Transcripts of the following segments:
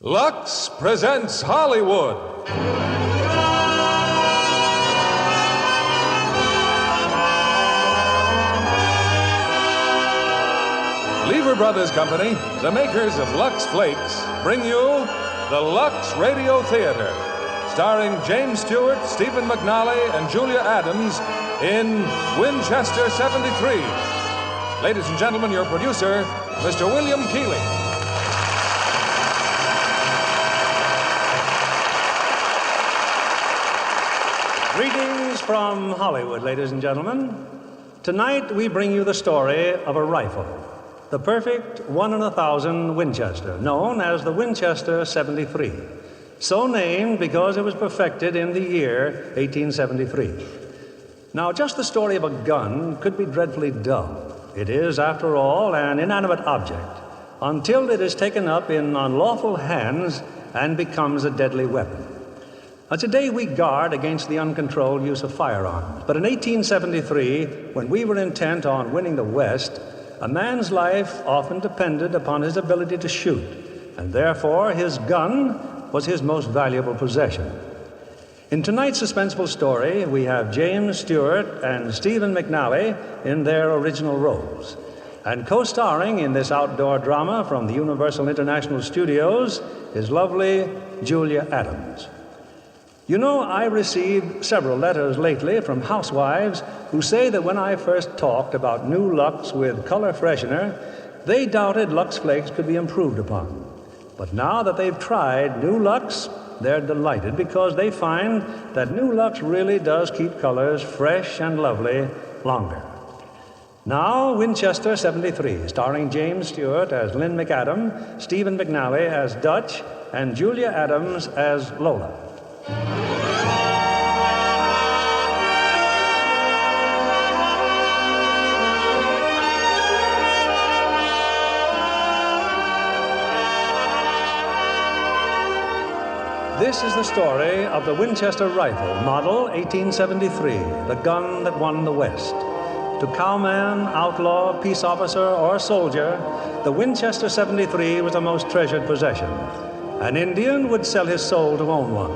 Lux presents Hollywood. Lever Brothers Company, the makers of Lux Flakes, bring you the Lux Radio Theater, starring James Stewart, Stephen McNally, and Julia Adams in Winchester 73. Ladies and gentlemen, your producer, Mr. William Keighley. Greetings from Hollywood, ladies and gentlemen. Tonight we bring you the story of a rifle, the perfect 1 in 1,000 Winchester, known as the Winchester 73, so named because it was perfected in the year 1873. Now, just the story of a gun could be dreadfully dull. It is, after all, an inanimate object until it is taken up in unlawful hands and becomes a deadly weapon. Now, today we guard against the uncontrolled use of firearms. But in 1873, when we were intent on winning the West, a man's life often depended upon his ability to shoot, and therefore his gun was his most valuable possession. In tonight's suspenseful story, we have James Stewart and Stephen McNally in their original roles. And co-starring in this outdoor drama from the Universal International Studios is lovely Julia Adams. You know, I received several letters lately from housewives who say that when I first talked about new Lux with color freshener, they doubted Lux Flakes could be improved upon. But now that they've tried new Lux, they're delighted because they find that new Lux really does keep colors fresh and lovely longer. Now, Winchester 73, starring James Stewart as Lynn McAdam, Stephen McNally as Dutch, and Julia Adams as Lola. This is the story of the Winchester rifle, model 1873, the gun that won the West. To cowman, outlaw, peace officer, or soldier, the Winchester 73 was a most treasured possession. An Indian would sell his soul to own one.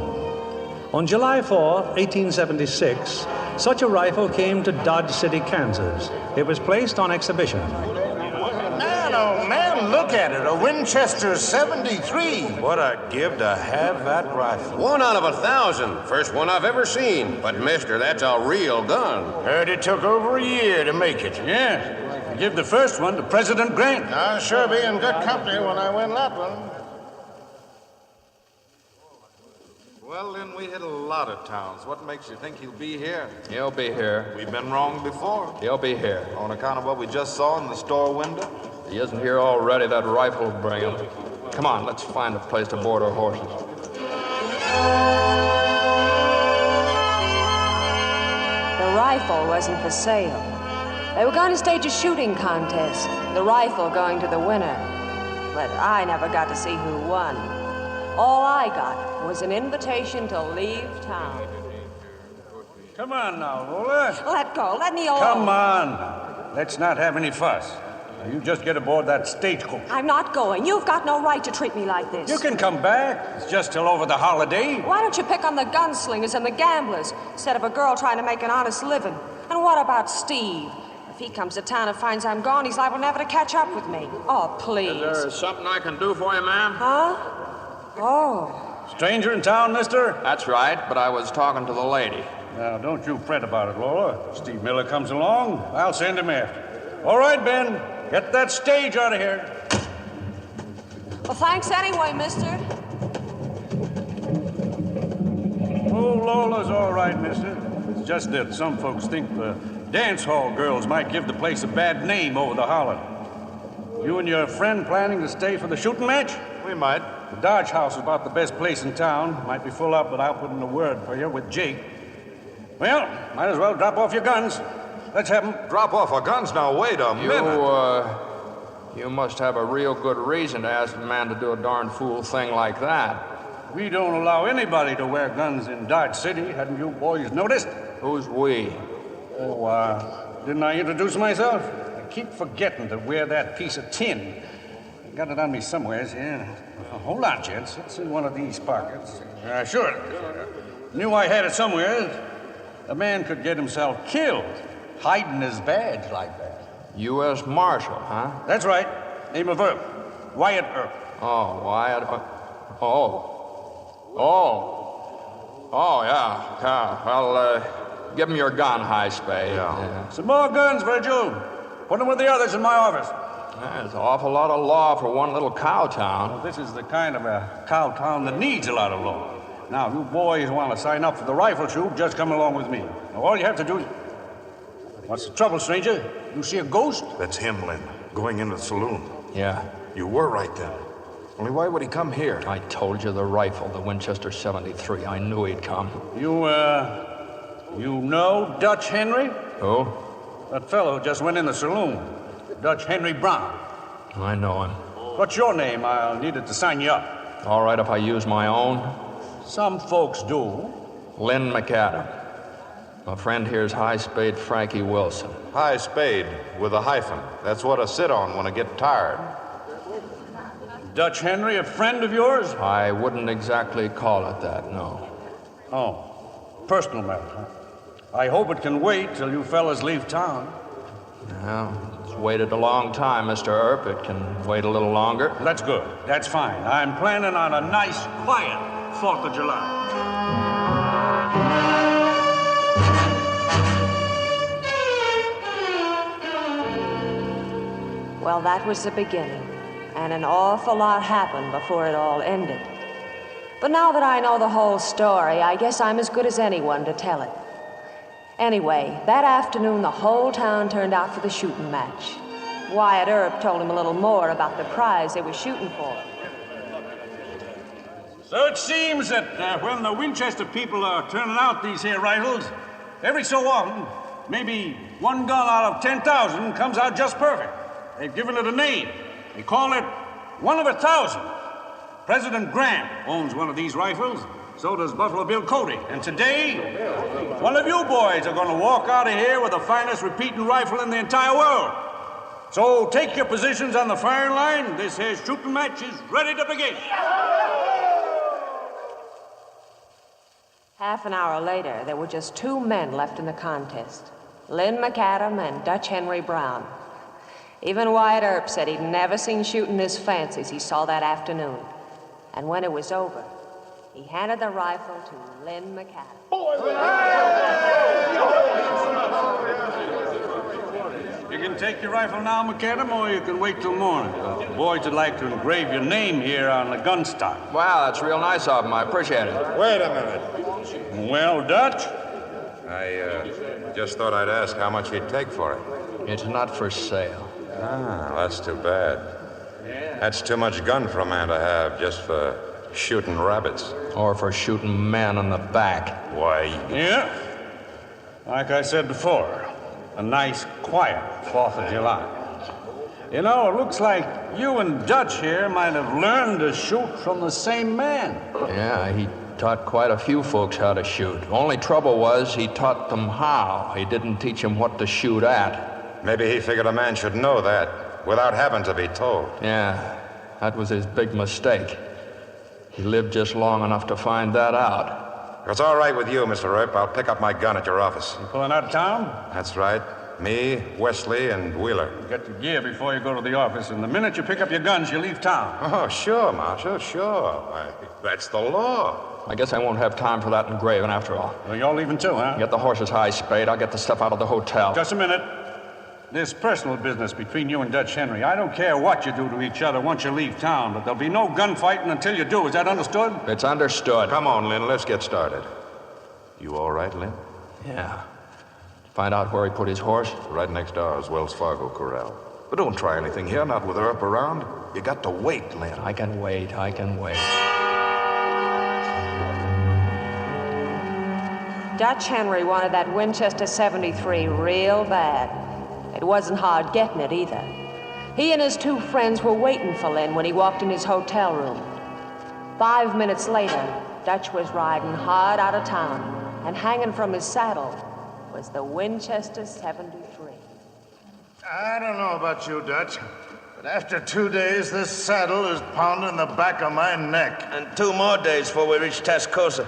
On July 4, 1876, such a rifle came to Dodge City, Kansas. It was placed on exhibition. Man, oh man, look at it, a Winchester 73. What I'd give to have that rifle. 1 out of 1,000. First one I've ever seen. But, mister, that's a real gun. Heard it took over a year to make it. Yes. I give the first one to President Grant. I'll sure be in good company when I win that one. Well, Lynn, we hit a lot of towns. What makes you think he'll be here? He'll be here. We've been wrong before. He'll be here. On account of what we just saw in the store window? If he isn't here already, that rifle will bring him. Come on, let's find a place to board our horses. The rifle wasn't for sale. They were going to stage a shooting contest, the rifle going to the winner. But I never got to see who won. All I got was an invitation to leave town. Come on now, Lola. Let go. Let me alone. Come on. Let's not have any fuss. Now, you just get aboard that stagecoach. I'm not going. You've got no right to treat me like this. You can come back. It's just till over the holiday. Why don't you pick on the gunslingers and the gamblers instead of a girl trying to make an honest living? And what about Steve? If he comes to town and finds I'm gone, he's liable never to catch up with me. Oh, please. Is there something I can do for you, ma'am? Huh? Oh. Stranger in town, mister? That's right, but I was talking to the lady. Now, don't you fret about it, Lola. If Steve Miller comes along, I'll send him after. All right, Ben. Get that stage out of here. Well, thanks anyway, mister. Oh, Lola's all right, mister. It's just that some folks think the dance hall girls might give the place a bad name over the holiday. You and your friend planning to stay for the shooting match? We might. The Dodge House is about the best place in town. Might be full up, but I'll put in a word for you with Jake. Well, might as well drop off your guns. Let's have them. Drop off our guns now. Wait a minute. You must have a real good reason to ask a man to do a darn fool thing like that. We don't allow anybody to wear guns in Dodge City. Hadn't you boys noticed? Who's we? Oh, didn't I introduce myself? I keep forgetting to wear that piece of tin. got it on me somewheres here. Hold on, gents. It's in one of these pockets. Sure. Knew I had it somewhere. A man could get himself killed hiding his badge like that. U.S. Marshal, huh? That's right. Name of Earp. Wyatt Earp. Oh, Wyatt. Yeah. Well, give him your gun, High Spade. Yeah. Some more guns, Virgil. Put them with the others in my office. There's an awful lot of law for one little cow town. Well, this is the kind of a cow town that needs a lot of law. Now, if you boys want to sign up for the rifle shoot, just come along with me. Now, all you have to do is... What's the trouble, stranger? You see a ghost? That's him, Lynn, going into the saloon. Yeah. You were right then. Only why would he come here? I told you the rifle, the Winchester 73. I knew he'd come. You know Dutch Henry? Who? That fellow who just went in the saloon. Dutch Henry Brown. I know him. What's your name? I'll need it to sign you up. All right if I use my own? Some folks do. Lynn McAdam. My friend here's High Spade Frankie Wilson. High Spade with a hyphen. That's what I sit on when I get tired. Dutch Henry, a friend of yours? I wouldn't exactly call it that, no. Oh, personal matter, huh? I hope it can wait till you fellas leave town. Well, it's waited a long time, Mr. Earp. It can wait a little longer. That's good. That's fine. I'm planning on a nice, quiet 4th of July. Well, that was the beginning, and an awful lot happened before it all ended. But now that I know the whole story, I guess I'm as good as anyone to tell it. Anyway, that afternoon, the whole town turned out for the shooting match. Wyatt Earp told him a little more about the prize they were shooting for. So it seems that when the Winchester people are turning out these here rifles, every so often, maybe one gun out of 10,000 comes out just perfect. They've given it a name. They call it 1 of 1,000. President Grant owns one of these rifles. So does Buffalo Bill Cody. And today, one of you boys are going to walk out of here with the finest repeating rifle in the entire world. So take your positions on the firing line. This here shooting match is ready to begin. Half an hour later, there were just 2 men left in the contest, Lynn McAdam and Dutch Henry Brown. Even Wyatt Earp said he'd never seen shooting as fancy as he saw that afternoon. And when it was over, he handed the rifle to Lynn McAdam. You can take your rifle now, McAdam, or you can wait till morning. The boys would like to engrave your name here on the gun stock. Wow, that's real nice of him. I appreciate it. Wait a minute. Well, Dutch? I just thought I'd ask how much he'd take for it. It's not for sale. Ah, that's too bad. That's too much gun for a man to have just for shooting rabbits. Or for shooting men in the back. Why? Yeah. Like I said before, a nice, quiet 4th of July. You know, it looks like you and Dutch here might have learned to shoot from the same man. Yeah, he taught quite a few folks how to shoot. Only trouble was he taught them how. He didn't teach them what to shoot at. Maybe he figured a man should know that without having to be told. Yeah, that was his big mistake. He lived just long enough to find that out. If it's all right with you, Mr. Earp, I'll pick up my gun at your office. You pulling out of town? That's right. Me, Wesley, and Wheeler. Get your gear before you go to the office, and the minute you pick up your guns, you leave town. Oh, sure, Marshal, sure. Why, that's the law. I guess I won't have time for that engraving after all. Well, you're leaving too, huh? Get the horses, High Spade. I'll get the stuff out of the hotel. Just a minute. This personal business between you and Dutch Henry, I don't care what you do to each other once you leave town, but there'll be no gunfighting until you do. Is that understood? It's understood. Come on, Lynn, let's get started. You all right, Lynn? Yeah. Find out where he put his horse? Right next to ours, Wells Fargo Corral. But don't try anything here, not with Earp around. You got to wait, Lynn. I can wait. Dutch Henry wanted that Winchester 73 real bad. It wasn't hard getting it either. He and his 2 friends were waiting for Lynn when he walked in his hotel room. 5 minutes later, Dutch was riding hard out of town, and hanging from his saddle was the Winchester 73. I don't know about you, Dutch, but after 2 days, this saddle is pounding the back of my neck. And 2 more days before we reach Tascosa.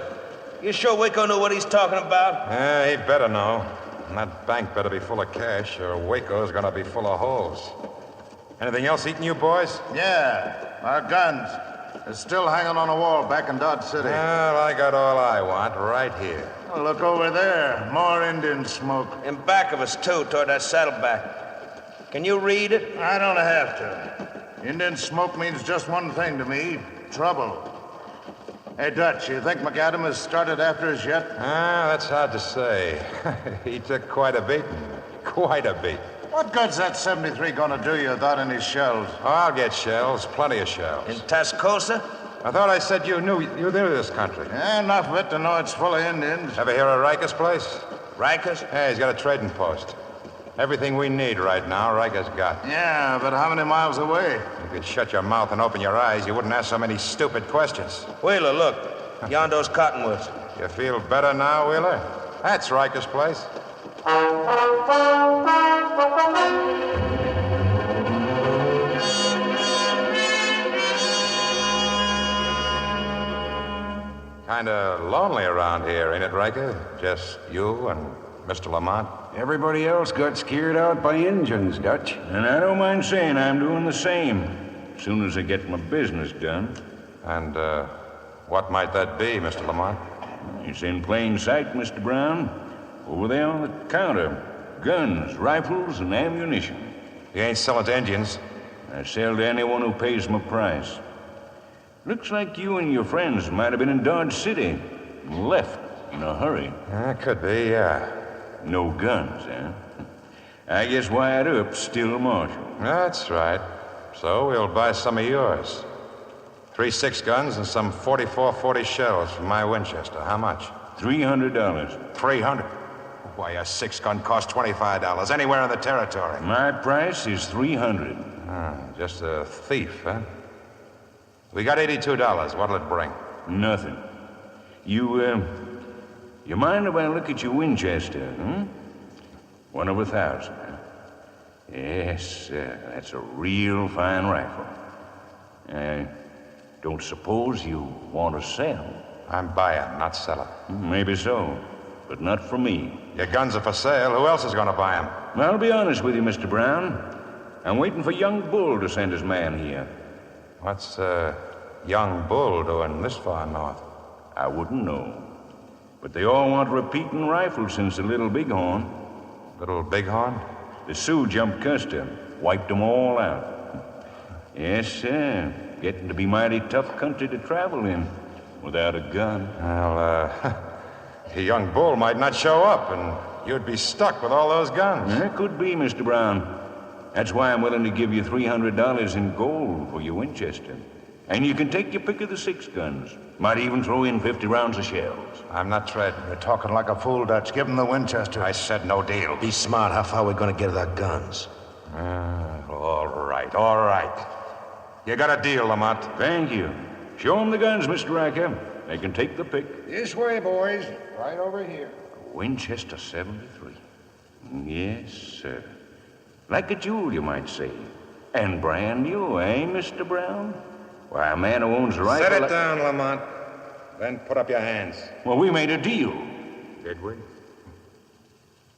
You sure Waco knew what he's talking about? He better know. And that bank better be full of cash, or Waco's gonna be full of holes. Anything else eating you boys? Yeah, our guns. They're still hanging on a wall back in Dodge City. Well, I got all I want right here. Oh, look over there. More Indian smoke. In back of us, too, toward that saddleback. Can you read it? I don't have to. Indian smoke means just one thing to me. Trouble. Hey, Dutch, you think McAdam has started after us yet? That's hard to say. He took quite a beating. Quite a beat. What good's that 73 gonna do you without any shells? Oh, I'll get shells. Plenty of shells. In Tascosa? I thought I said you knew this country. Yeah, enough of it to know it's full of Indians. Ever hear of Riker's place? Riker's? Hey, he's got a trading post. Everything we need right now, Riker's got. Yeah, but how many miles away? If you could shut your mouth and open your eyes, you wouldn't ask so many stupid questions. Wheeler, look. Yondo's cottonwoods. You feel better now, Wheeler? That's Riker's place. Kinda lonely around here, ain't it, Riker? Just you and Mr. Lamont? Everybody else got scared out by Injuns, Dutch. And I don't mind saying I'm doing the same. As soon as I get my business done. And, what might that be, Mr. Lamont? It's in plain sight, Mr. Brown. Over there on the counter. Guns, rifles, and ammunition. You ain't selling to Indians? I sell to anyone who pays my price. Looks like you and your friends might have been in Dodge City. Left in a hurry. Could be, yeah. No guns, eh? I guess Wyatt Earp's still marshal. That's right. So we'll buy some of yours. 3 6-guns and some 44-40 shells from my Winchester. How much? $300. 300. Why, a 6-gun costs $25 anywhere in the territory. My price is $300. Just a thief, huh? We got $82. What'll it bring? Nothing. You mind if I look at your Winchester, hmm? 1 of 1,000, huh? Yes, that's a real fine rifle. I don't suppose you want to sell? I'm buying, not selling. Maybe so, but not for me. Your guns are for sale. Who else is going to buy them? Well, I'll be honest with you, Mr. Brown. I'm waiting for young Bull to send his man here. What's young Bull doing this far north? I wouldn't know. But they all want repeating rifles since the Little Bighorn. Little Bighorn? The Sioux jumped custom, wiped them all out. Yes, sir. Getting to be mighty tough country to travel in without a gun. Well, young Bull might not show up, and you'd be stuck with all those guns. It could be, Mr. Brown. That's why I'm willing to give you $300 in gold for your Winchester. And you can take your pick of the 6-guns. Might even throw in 50 rounds of shells. I'm not trading. You're talking like a fool, Dutch. Give him the Winchester. I said no deal. Be smart. How far are we going to get with our guns? All right. You got a deal, Lamont. Thank you. Show them the guns, Mr. Riker. They can take the pick. This way, boys. Right over here. Winchester 73. Yes, sir. Like a jewel, you might say. And brand new, eh, Mr. Brown? Why, a man who owns a rifle... Set it down, Lamont. Then put up your hands. Well, we made a deal. Did we?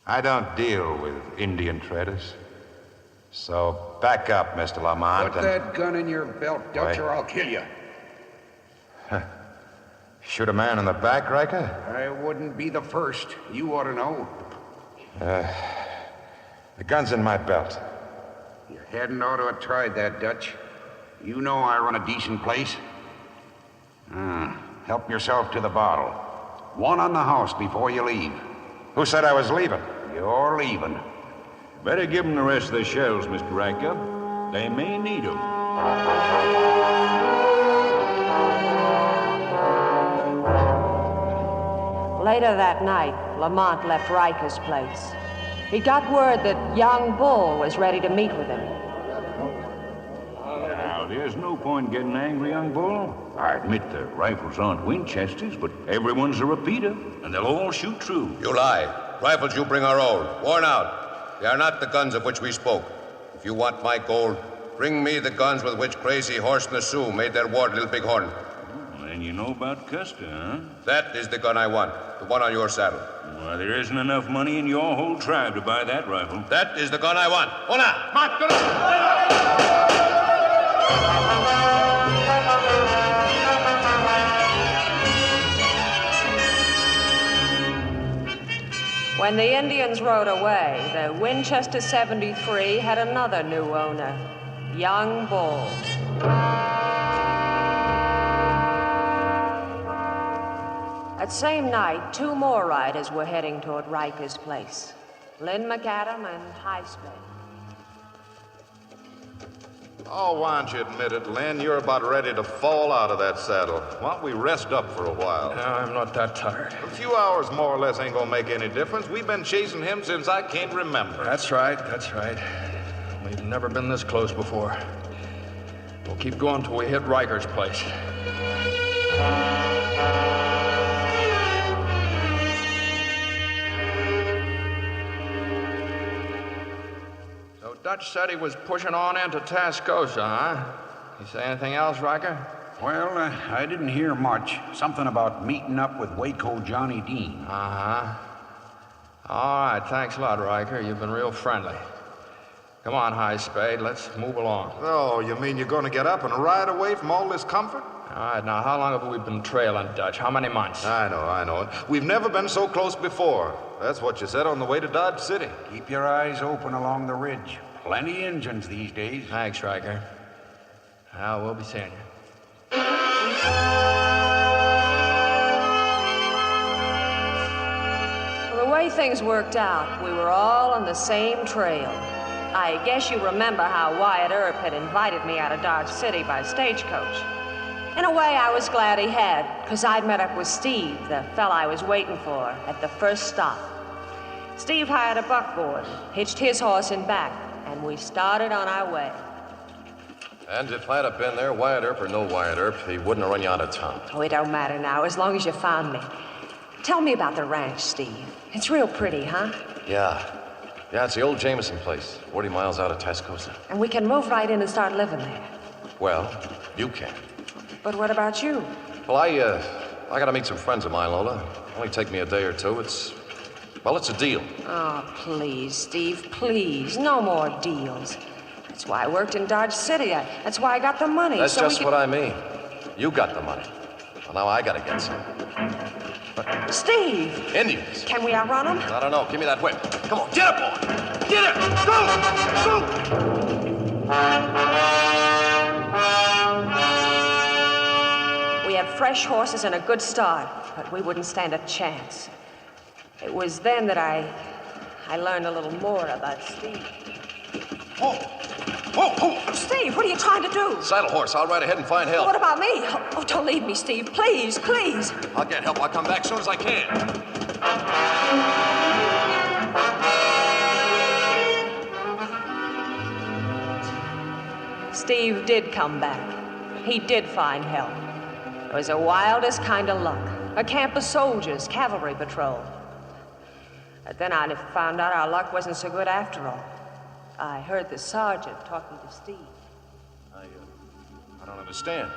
I don't deal with Indian traders. So back up, Mr. Lamont. Put that gun in your belt, Dutch, or I'll kill you. Shoot a man in the back, Riker? I wouldn't be the first. You ought to know. The gun's in my belt. You hadn't ought to have tried that, Dutch. You know I run a decent place. Help yourself to the bottle. 1 on the house before you leave. Who said I was leaving? You're leaving. Better give them the rest of the shells, Mr. Riker. They may need them. Later that night, Lamont left Riker's place. He got word that young Bull was ready to meet with him. Now, there's no point getting angry, young Bull. I admit the rifles aren't Winchesters, but everyone's a repeater, and they'll all shoot true. You lie. Rifles you bring are old, worn out. They are not the guns of which we spoke. If you want my gold, Bring me the guns with which Crazy Horse and the Sioux made their war, Little Bighorn. And you know about Custer, huh? That is the gun I want. The one on your saddle. Why, there isn't enough money in your whole tribe to buy that rifle. That is the gun I want. Hola! When the Indians rode away, the Winchester 73 had another new owner, Young Bull. That same night, 2 more riders were heading toward Riker's place, Lynn McAdam and High Spade. Oh, why don't you admit it, Lynn? You're about ready to fall out of that saddle. Why don't we rest up for a while? No, I'm not that tired. A few hours more or less ain't gonna make any difference. We've been chasing him since I can't remember. That's right. We've never been this close before. We'll keep going till we hit Riker's place. So Dutch said he was pushing on into Tascosa, huh? You say anything else, Riker? Well, I didn't hear much. Something about meeting up with Waco Johnny Dean. Uh-huh. All right, thanks a lot, Riker. You've been real friendly. Come on, High Spade, let's move along. Oh, you mean you're gonna get up and ride away from all this comfort? All right, now, how long have we been trailing Dutch? How many months? I know. We've never been so close before. That's what you said on the way to Dodge City. Keep your eyes open along the ridge. Plenty Injuns these days. Thanks, Riker. Well, we'll be seeing you. Well, the way things worked out, we were all on the same trail. I guess you remember how Wyatt Earp had invited me out of Dodge City by stagecoach. In a way, I was glad he had, because I'd met up with Steve, the fella I was waiting for, at the first stop. Steve hired a buckboard, hitched his horse in back, and we started on our way. And if I'd have been there, Wyatt Earp or no Wyatt Earp, he wouldn't have run you out of town. Oh, it don't matter now, as long as you found me. Tell me about the ranch, Steve. It's real pretty, huh? Yeah, it's the old Jameson place, 40 miles out of Tascosa. And we can move right in and start living there. Well, you can. But what about you? Well, I gotta meet some friends of mine, Lola. Only take me a day or two. It's a deal. Oh, please, Steve, please. No more deals. That's why I worked in Dodge City. That's why I got the money. That's just what I mean. You got the money. Well, now I gotta get some. Steve! Indians. Can we outrun them? I don't know. Give me that whip. Come on, get up, boy! Get it! Go! We had fresh horses and a good start, but we wouldn't stand a chance. It was then that I learned a little more about Steve. Whoa! Steve, what are you trying to do? Saddle horse. I'll ride ahead and find help. What about me? Oh, don't leave me, Steve. Please. I'll get help. I'll come back as soon as I can. Steve did come back. He did find help. It was the wildest kind of luck. A camp of soldiers, cavalry patrol. But then I found out our luck wasn't so good after all. I heard the sergeant talking to Steve. I don't understand.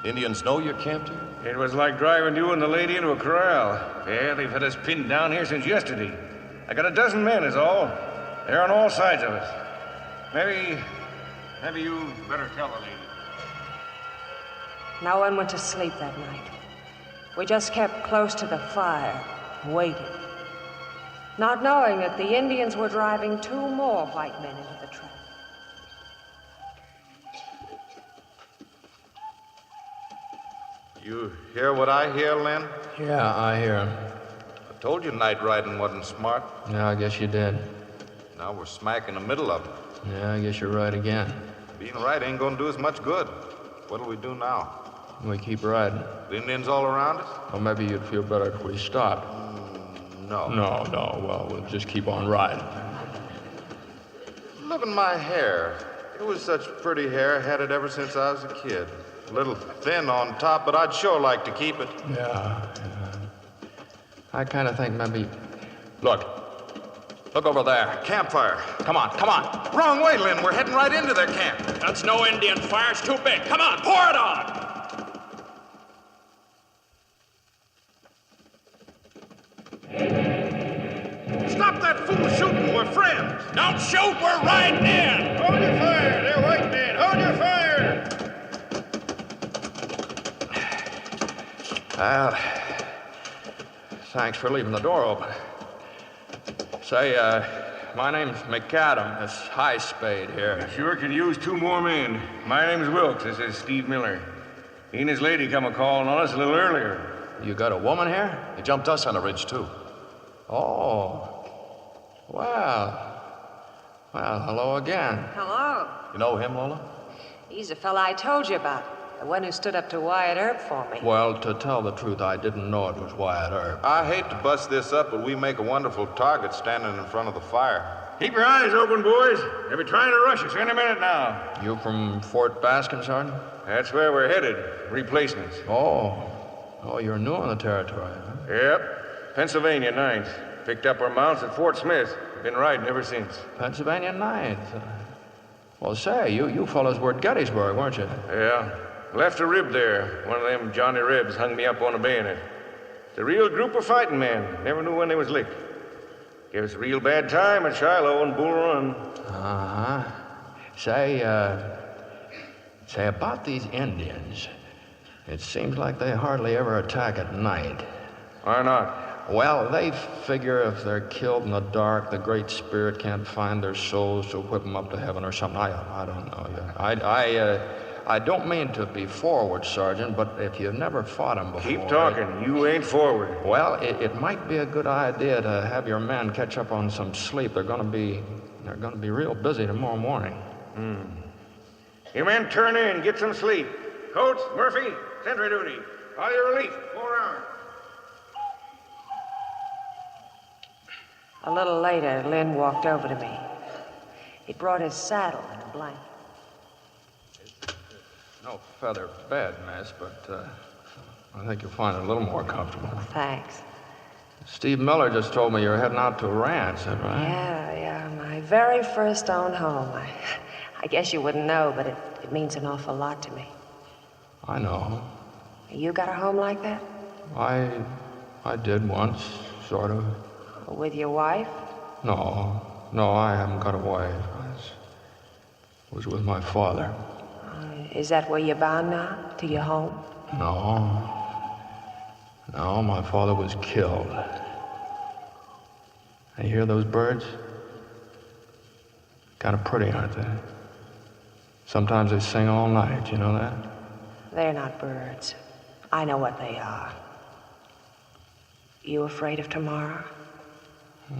Indians know you're camped here? It was like driving you and the lady into a corral. Yeah, they've had us pinned down here since yesterday. I got a dozen men, is all. They're on all sides of us. Maybe you better tell the lady. No one went to sleep that night. We just kept close to the fire, waiting. Not knowing that the Indians were driving 2 more white men into the trap. You hear what I hear, Lynn? Yeah, I hear him. I told you night riding wasn't smart. Yeah, I guess you did. Now we're smack in the middle of it. Yeah, I guess you're right again. Being right ain't gonna do us much good. What'll we do now? We keep riding. The Indians all around us? Or maybe you'd feel better if we stopped. No. No. Well, we'll just keep on riding. Look at my hair. It was such pretty hair. I had it ever since I was a kid. A little thin on top, but I'd sure like to keep it. Yeah. I kind of think maybe... Look, Look over there. Campfire. Come on, come on. Wrong way, Lynn. We're heading right into their camp. That's no Indian fire. It's too big. Come on, pour it on. Stop that fool shooting. We're friends. Don't shoot. We're riding in. Hold your fire. They're white men. Hold your fire. Well, thanks for leaving the door open. Say, my name's McAdam. This High Spade here. Sure could use 2 more men. My name's Wilkes. This is Steve Miller. He and his lady come a-calling on us a little earlier. You got a woman here? He jumped us on the ridge, too. Oh. Well, hello again. Hello. You know him, Lola? He's the fella I told you about. The one who stood up to Wyatt Earp for me. Well, to tell the truth, I didn't know it was Wyatt Earp. I hate to bust this up, but we make a wonderful target standing in front of the fire. Keep your eyes open, boys. They'll be trying to rush us any minute now. You from Fort Baskin, Sergeant? That's where we're headed. Replacements. Oh, you're new on the territory, huh? Yep. Pennsylvania 9th. Picked up our mounts at Fort Smith. Been riding ever since. Pennsylvania 9th. Well, say, you fellows were at Gettysburg, weren't you? Yeah. Left a rib there. One of them Johnny Rebs hung me up on a bayonet. It's a real group of fighting men. Never knew when they was licked. Gave us a real bad time at Shiloh and Bull Run. Uh-huh. Say about these Indians. It seems like they hardly ever attack at night. Why not? Well, they figure if they're killed in the dark, the Great Spirit can't find their souls to whip them up to heaven or something. I don't know. I don't mean to be forward, Sergeant, but if you've never fought them before... Keep talking. You ain't forward. Well, it might be a good idea to have your men catch up on some sleep. They're gonna be real busy tomorrow morning. You men turn in. Get some sleep. Coates, Murphy, sentry duty. Call your relief. 4 hours. A little later, Lynn walked over to me. He brought his saddle and a blanket. No feather bed, miss, but I think you'll find it a little more comfortable. Thanks. Steve Miller just told me you're heading out to a ranch, is that right? Yeah, my very first own home. I guess you wouldn't know, but it means an awful lot to me. I know. You got a home like that? I did once, sort of. With your wife? No, I haven't got a wife. I was with my father. Is that where you're bound now? To your home? No, my father was killed. You hear those birds? Kind of pretty, aren't they? Sometimes they sing all night, you know that? They're not birds. I know what they are. You afraid of tomorrow?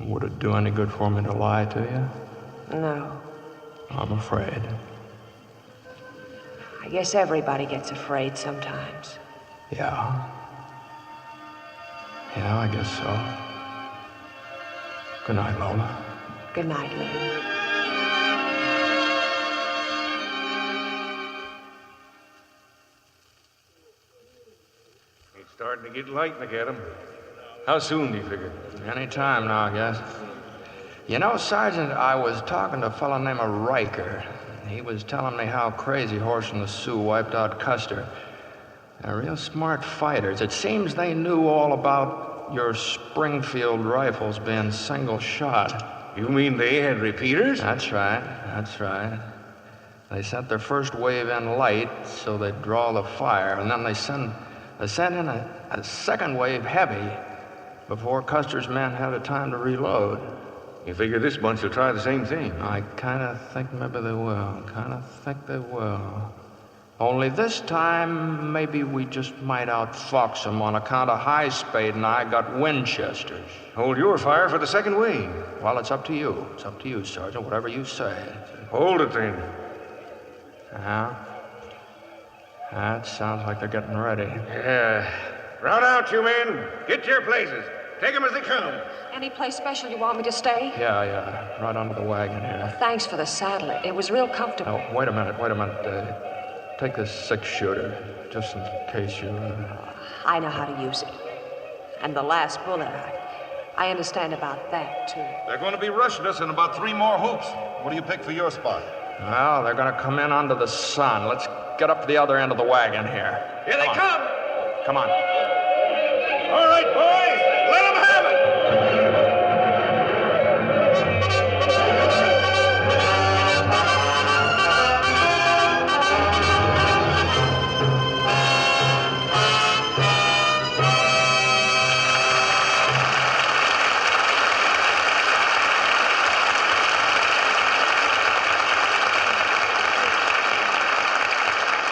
Would it do any good for me to lie to you? No. I'm afraid. I guess everybody gets afraid sometimes. Yeah, I guess so. Good night, Lola. Good night, Lynn. It's starting to get light, McAdam. How soon do you figure? Any time now, I guess. You know, Sergeant, I was talking to a fellow named Riker. He was telling me how Crazy Horse and the Sioux wiped out Custer. They're real smart fighters. It seems they knew all about your Springfield rifles being single shot. You mean they had repeaters? That's right. They sent their first wave in light so they'd draw the fire, and then they sent in a second wave heavy before Custer's men had a time to reload. You figure this bunch will try the same thing? I kind of think maybe they will. Only this time, maybe we just might outfox them on account of High Spade and I got Winchesters. Hold your fire for the second wave. Well, it's up to you. It's up to you, Sergeant, whatever you say. Hold it then. Yeah? That sounds like they're getting ready. Yeah. Round out, you men. Get to your places. Take them as they come. Any place special you want me to stay? Yeah. Right under the wagon here. Thanks for the saddle. It was real comfortable. Oh, wait a minute. Take this 6-shooter, just in case you... I know how to use it. And the last bullet, I understand about that, too. They're going to be rushing us in about 3 more hoops. What do you pick for your spot? Well, they're going to come in under the sun. Let's get up to the other end of the wagon here. Here they come! Come on. All right, boys, let them have it!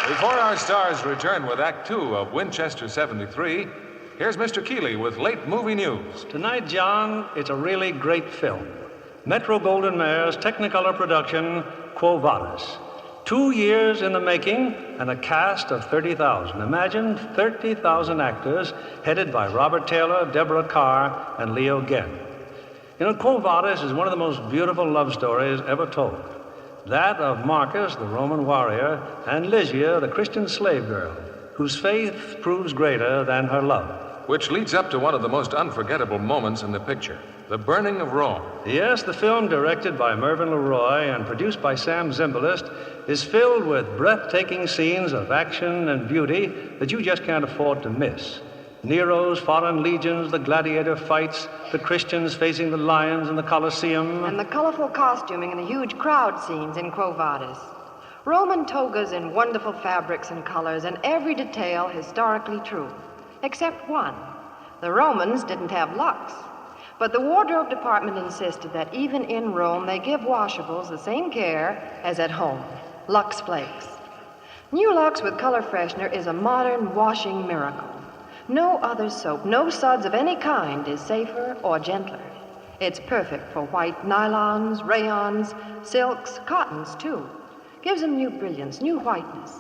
Before our stars return with Act Two of Winchester 73, here's Mr. Keeley with late movie news. Tonight, John, it's a really great film. Metro-Goldwyn-Mayer's Technicolor production, Quo Vadis. 2 years in the making and a cast of 30,000. Imagine 30,000 actors headed by Robert Taylor, Deborah Carr, and Leo Genn. You know, Quo Vadis is one of the most beautiful love stories ever told. That of Marcus, the Roman warrior, and Lygia, the Christian slave girl, whose faith proves greater than her love. Which leads up to one of the most unforgettable moments in the picture, the burning of Rome. Yes, the film, directed by Mervyn LeRoy and produced by Sam Zimbalist, is filled with breathtaking scenes of action and beauty that you just can't afford to miss. Nero's foreign legions, the gladiator fights, the Christians facing the lions in the Colosseum. And the colorful costuming and the huge crowd scenes in Quo Vadis. Roman togas in wonderful fabrics and colors, and every detail historically true. Except one. The Romans didn't have Lux. But the wardrobe department insisted that even in Rome, they give washables the same care as at home. Lux Flakes. New Lux with color freshener is a modern washing miracle. No other soap, no suds of any kind is safer or gentler. It's perfect for white nylons, rayons, silks, cottons, too. Gives them new brilliance, new whiteness.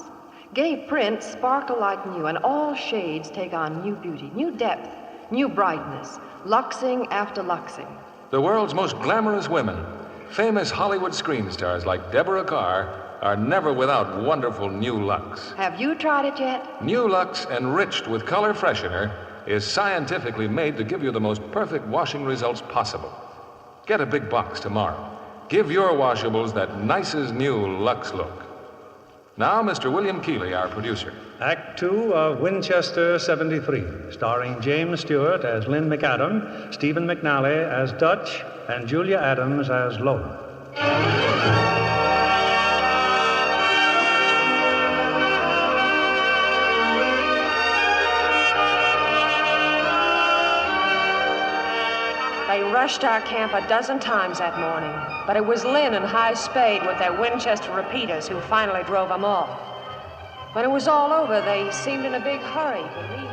Gay prints sparkle like new, and all shades take on new beauty, new depth, new brightness, luxing after luxing. The world's most glamorous women, famous Hollywood screen stars like Deborah Carr, are never without wonderful New Lux. Have you tried it yet? New Lux, enriched with color freshener, is scientifically made to give you the most perfect washing results possible. Get a big box tomorrow. Give your washables that nicest new Lux look. Now, Mr. William Keeley, our producer. Act Two of Winchester 73, starring James Stewart as Lynn McAdam, Stephen McNally as Dutch, and Julia Adams as Lola. They rushed our camp a dozen times that morning, but it was Lynn and High Spade with their Winchester repeaters who finally drove them off. When it was all over, they seemed in a big hurry to leave.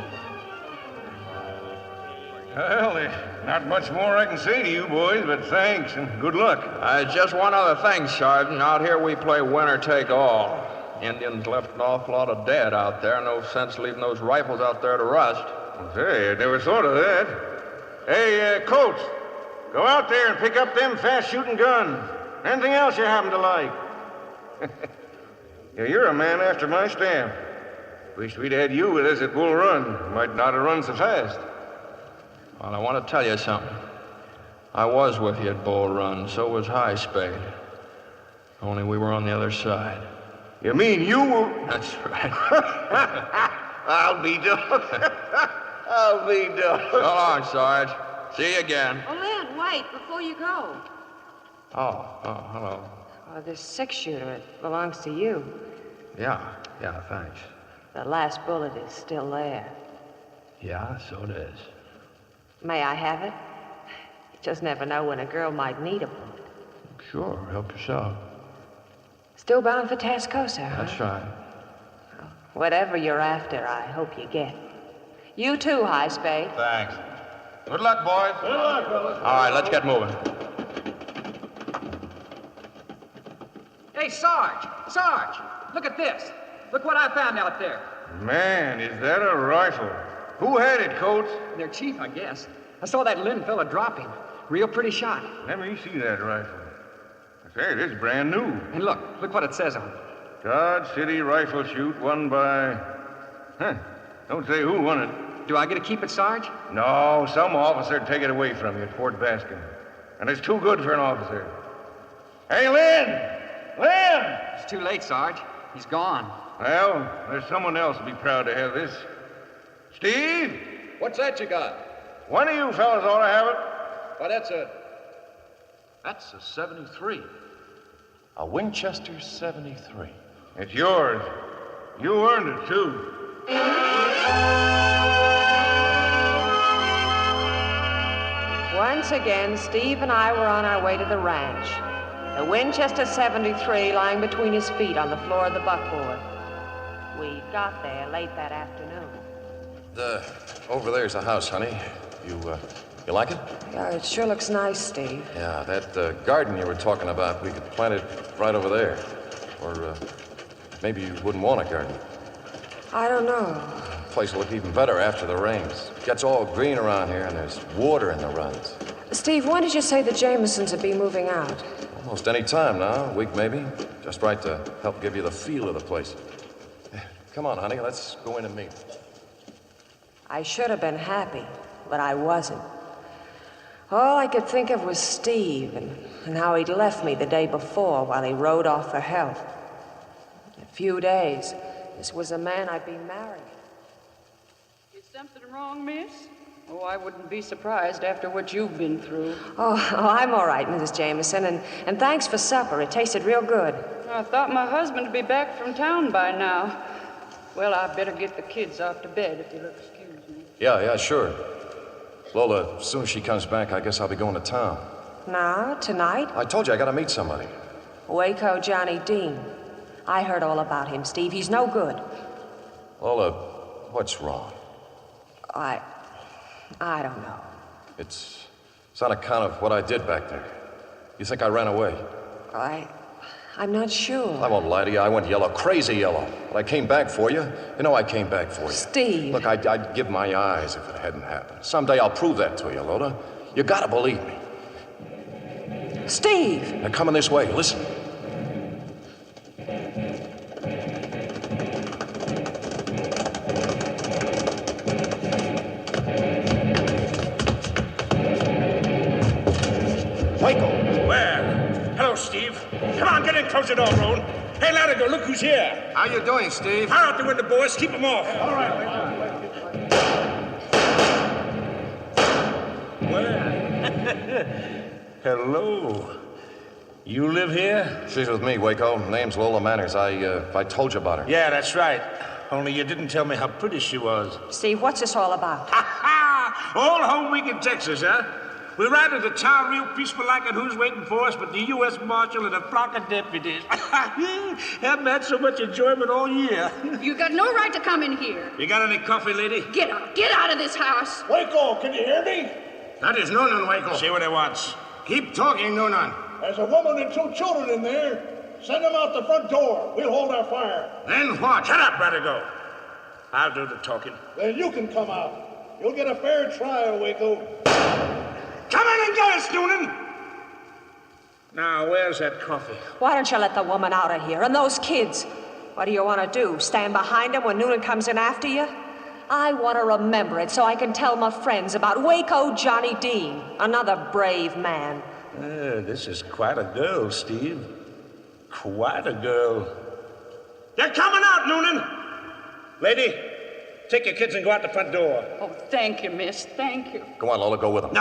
Well, there's not much more I can say to you boys, but thanks and good luck. Just one other thing, Sergeant. Out here we play winner take all. Indians left an awful lot of dead out there. No sense leaving those rifles out there to rust. Say, I never thought of that. Hey, Coates, go out there and pick up them fast-shooting guns. Anything else you happen to like. Yeah, you're a man after my stamp. Wish we'd had you with us at Bull Run. Might not have run so fast. Well, I want to tell you something. I was with you at Bull Run, so was High Spade. Only we were on the other side. You mean you were... That's right. I'll be done. I'll be done. So long, Sarge. See you again. Oh, Lynn, wait, before you go. Oh, hello. Oh, this six-shooter, it belongs to you. Yeah, thanks. The last bullet is still there. Yeah, so it is. May I have it? You just never know when a girl might need a bullet. Sure, help yourself. Still bound for Tascosa, huh? That's right. Well, whatever you're after, I hope you get. You too, High Spade. Thanks. Good luck, boys. Good luck, fellas. All right, let's get moving. Hey, Sarge! Look at this. Look what I found out there. Man, is that a rifle? Who had it, Coates? Their chief, I guess. I saw that Lynn fella drop him. Real pretty shot. Let me see that rifle. I say, this is brand new. And look what it says on it. Dodge City Rifle Shoot won by... Don't say who won it. Do I get to keep it, Sarge? No, some officer'd take it away from you at Fort Baskin. And it's too good for an officer. Hey, Lynn! Lynn! It's too late, Sarge. He's gone. Well, there's someone else who'll be proud to have this. Steve? What's that you got? One of you fellas ought to have it. Why, that's a 73. A Winchester 73. It's yours. You earned it, too. Once again, Steve and I were on our way to the ranch. The Winchester 73 lying between his feet on the floor of the buckboard. We got there late that afternoon. Over there's a house, honey. You like it? Yeah, it sure looks nice, Steve. Yeah, that garden you were talking about, we could plant it right over there. Or maybe you wouldn't want a garden. I don't know. The place will look even better after the rains. Gets all green around here, and there's water in the runs. Steve, when did you say the Jamesons would be moving out? Almost any time now, a week maybe. Just right to help give you the feel of the place. Come on, honey, let's go in and meet. I should have been happy, but I wasn't. All I could think of was Steve and how he'd left me the day before while he rode off for health. In a few days, this was a man I'd be marrying. Is something wrong, miss? Oh, I wouldn't be surprised after what you've been through. Oh, I'm all right, Mrs. Jameson, and thanks for supper. It tasted real good. I thought my husband would be back from town by now. Well, I better get the kids off to bed if you'll excuse me. Yeah, sure. Lola, as soon as she comes back, I guess I'll be going to town. Now, tonight? I told you I gotta meet somebody. Waco Johnny Dean. I heard all about him, Steve. He's no good. Lola, what's wrong? I don't know. It's on account of what I did back there. You think I ran away? I'm not sure. I won't lie to you. I went yellow, crazy yellow. But I came back for you. You know I came back for you. Steve. Look, I'd give my eyes if it hadn't happened. Someday I'll prove that to you, Lola. You gotta believe me. Steve! They're coming this way. Listen. Waco. Where? Hello, Steve. Come on, get in, close the door, Roan. Hey, Latigo, look who's here. How you doing, Steve? Fire out the window, boys. Keep them off. All right. Well, hello. You live here? She's with me, Waco. Name's Lola Manners. I told you about her. Yeah, that's right. Only you didn't tell me how pretty she was. Steve, what's this all about? All home week in Texas, huh? We ride into town real peaceful like, and who's waiting for us but the U.S. Marshal and a flock of deputies. Haven't had so much enjoyment all year. You got no right to come in here. You got any coffee, lady? Get out of this house. Waco, can you hear me? That is Noonan, Waco. See what he wants. Keep talking, Noonan. There's a woman and 2 children in there. Send them out the front door. We'll hold our fire. Then what? Shut up, Radigo. I'll do the talking. Then you can come out. You'll get a fair trial, Waco. Come in and get us, Noonan. Now, where's that coffee? Why don't you let the woman out of here? And those kids? What do you want to do? Stand behind them when Noonan comes in after you? I want to remember it so I can tell my friends about Waco Johnny Dean, another brave man. This is quite a girl, Steve. Quite a girl. You're coming out, Noonan. Lady, take your kids and go out the front door. Oh, thank you, miss. Thank you. Go on, Lola, go with them.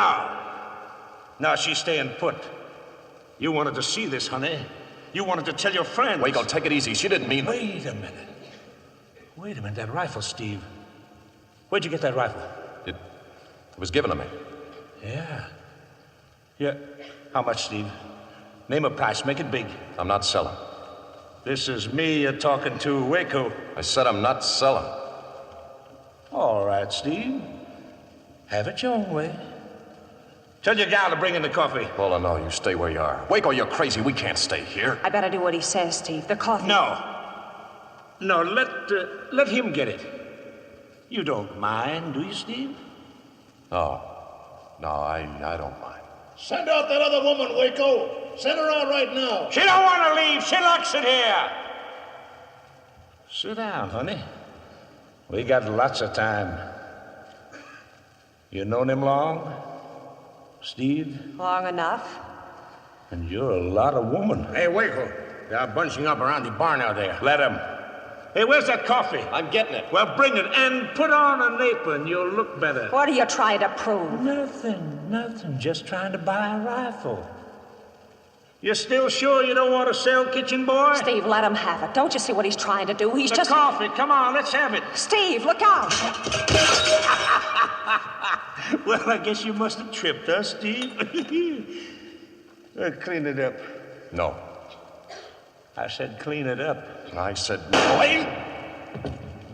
No, she's staying put. You wanted to see this, honey. You wanted to tell your friends. Waco, take it easy. She didn't mean... Wait a minute, that rifle, Steve. Where'd you get that rifle? It was given to me. Yeah. How much, Steve? Name a price. Make it big. I'm not selling. This is me you're talking to, Waco. I said I'm not selling. All right, Steve. Have it your own way. Tell your gal to bring in the coffee. Lola, no, you stay where you are. Waco, you're crazy. We can't stay here. I better do what he says, Steve. The coffee. No, let him get it. You don't mind, do you, Steve? No, I don't mind. Send out that other woman, Waco. Send her out right now. She don't want to leave. She likes it here. Sit down, honey. We got lots of time. You known him long? Steve? Long enough. And you're a lot of woman. Hey, Waco. They are bunching up around the barn out there. Let him. Hey, where's that coffee? I'm getting it. Well, bring it and put on an apron. You'll look better. What are you trying to prove? Nothing. Just trying to buy a rifle. You're still sure you don't want to sell Kitchen Boy? Steve, let him have it. Don't you see what he's trying to do? He's the just... coffee. Come on, let's have it. Steve, look out. Well, I guess you must have tripped, huh, Steve? Clean it up. No. I said clean it up. I said no. Wait!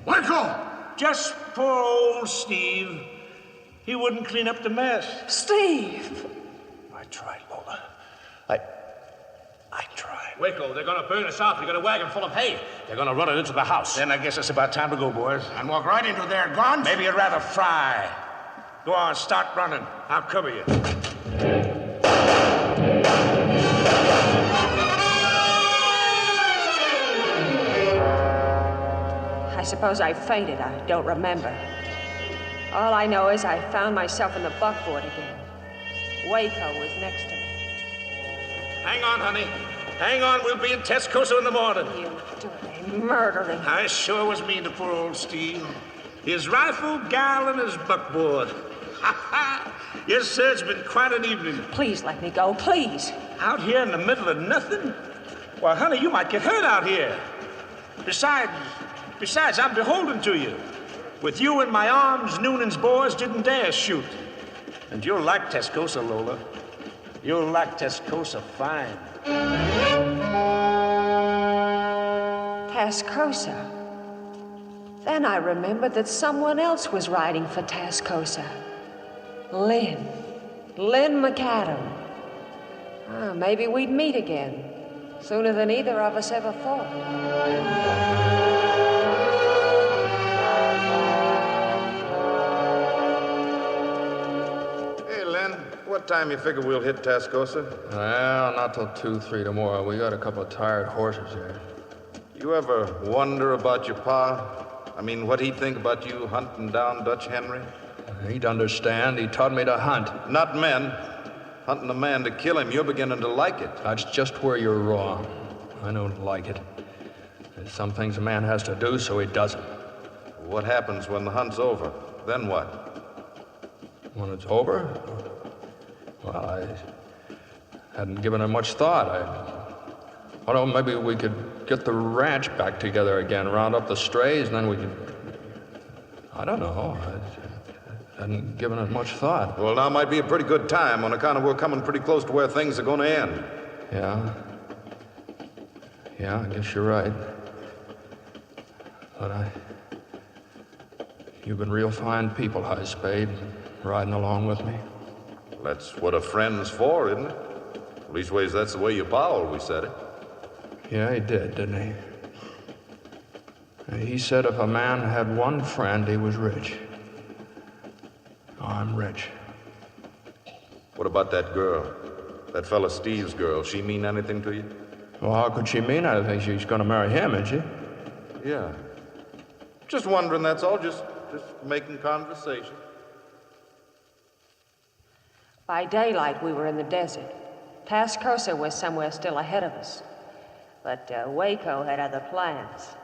Michael! Just poor old Steve. He wouldn't clean up the mess. Steve! I tried, Lola. I tried. Waco, they're gonna burn us out. We got a wagon full of hay. They're gonna run it into the house. Then I guess it's about time to go, boys. And walk right into their guns? Maybe you'd rather fry. Go on, start running. I'll cover you. I suppose I fainted. I don't remember. All I know is I found myself in the buckboard again. Waco was next to me. Hang on, honey. Hang on. We'll be in Tascosa in the morning. You dirty, murdering. I sure was mean to poor old Steve. His rifle, gal, and his buckboard. Yes, sir, it's been quite an evening. Please let me go, please. Out here in the middle of nothing? Well, honey, you might get hurt out here. Besides, I'm beholden to you. With you in my arms, Noonan's boys didn't dare shoot. And you'll like Tascosa, Lola. You'll like Tascosa fine. Tascosa. Then I remembered that someone else was riding for Tascosa. Lynn McAdam. Maybe we'd meet again, sooner than either of us ever thought. Hey, Lynn, what time you figure we'll hit Tascosa? Well, not till 2, 3 tomorrow. We got a couple of tired horses here. You ever wonder about your pa? I mean, what'd he think about you hunting down Dutch Henry? He'd understand. He taught me to hunt. Not men. Hunting a man to kill him, you're beginning to like it. That's just where you're wrong. I don't like it. There's some things a man has to do, so he does them. What happens when the hunt's over? Then what? When it's over? Well, I hadn't given it much thought. I don't know, maybe we could get the ranch back together again, round up the strays, and then we could... I don't know. I hadn't given it much thought. Well, now might be a pretty good time on account of we're coming pretty close to where things are going to end. Yeah, I guess you're right. But you've been real fine people, High Spade, riding along with me. That's what a friend's for, isn't it? Leastways, that's the way your pa always said it. Yeah, he did, didn't he? He said if a man had one friend, he was rich. Oh, I'm rich. What about that girl? That fella Steve's girl. She mean anything to you? Well, how could she mean anything? She's going to marry him, isn't she? Yeah. Just wondering, that's all. Just making conversation. By daylight, we were in the desert. Tascosa was somewhere still ahead of us. But Waco had other plans.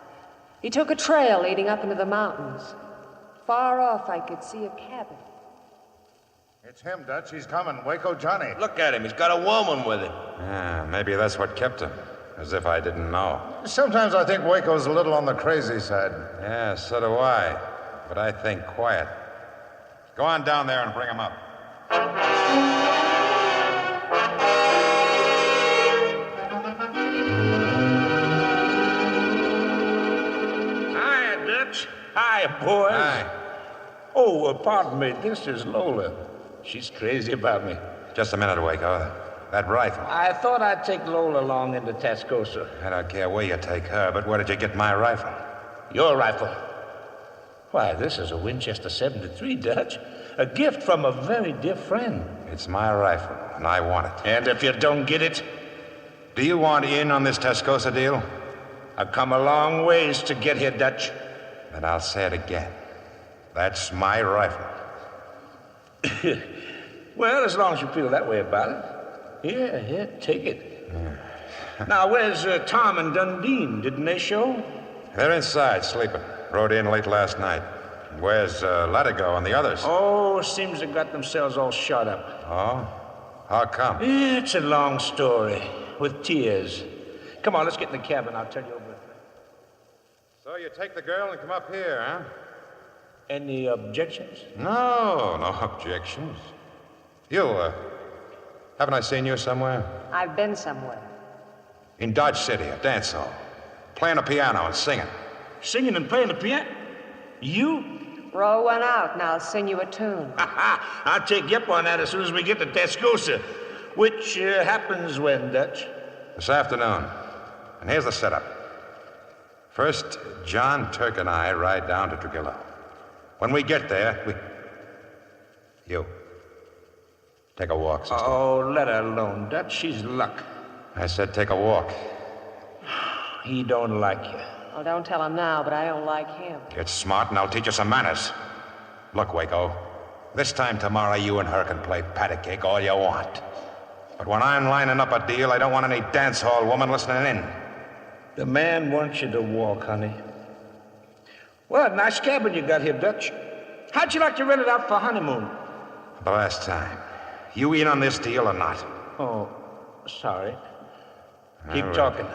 He took a trail leading up into the mountains. Far off, I could see a cabin. It's him, Dutch. He's coming. Waco Johnny. Look at him. He's got a woman with him. Yeah, maybe that's what kept him. As if I didn't know. Sometimes I think Waco's a little on the crazy side. Yeah, so do I. But I think quiet. Go on down there and bring him up. Hi, Dutch. Hi, boys. Hi. Oh, pardon me. This is Lola. She's crazy about me. Just a minute, Waco. That rifle. I thought I'd take Lola along into Tascosa. I don't care where you take her, but where did you get my rifle? Your rifle? Why, this is a Winchester 73, Dutch. A gift from a very dear friend. It's my rifle, and I want it. And if you don't get it? Do you want in on this Tascosa deal? I've come a long ways to get here, Dutch. Then I'll say it again. That's my rifle. Well, as long as you feel that way about it. Yeah, take it. Now, where's Tom and Dundee? Didn't they show? They're inside, sleeping. Rode in late last night. Where's Latigo and the others? Oh, seems they got themselves all shot up. Oh? How come? It's a long story, with tears. Come on, let's get in the cabin. I'll tell you over. So you take the girl and come up here, huh? Any objections? No objections. You, haven't I seen you somewhere? I've been somewhere. In Dodge City, a dance hall. Playing the piano and singing. Singing and playing the piano? You? Roll one out and I'll sing you a tune. I'll take you up on that as soon as we get to Tascosa. Which happens when, Dutch? This afternoon. And here's the setup. First, John, Turk, and I ride down to Trujillo. When we get there, You. Take a walk, sister. Oh, let her alone, Dutch. She's luck. I said take a walk. He don't like you. Well, don't tell him now, but I don't like him. Get smart and I'll teach you some manners. Look, Waco, this time tomorrow you and her can play patty cake all you want. But when I'm lining up a deal, I don't want any dance hall woman listening in. The man wants you to walk, honey. Well, nice cabin you got here, Dutch. How'd you like to rent it out for honeymoon? The last time. You in on this deal or not? Oh, sorry. Keep All right. talking.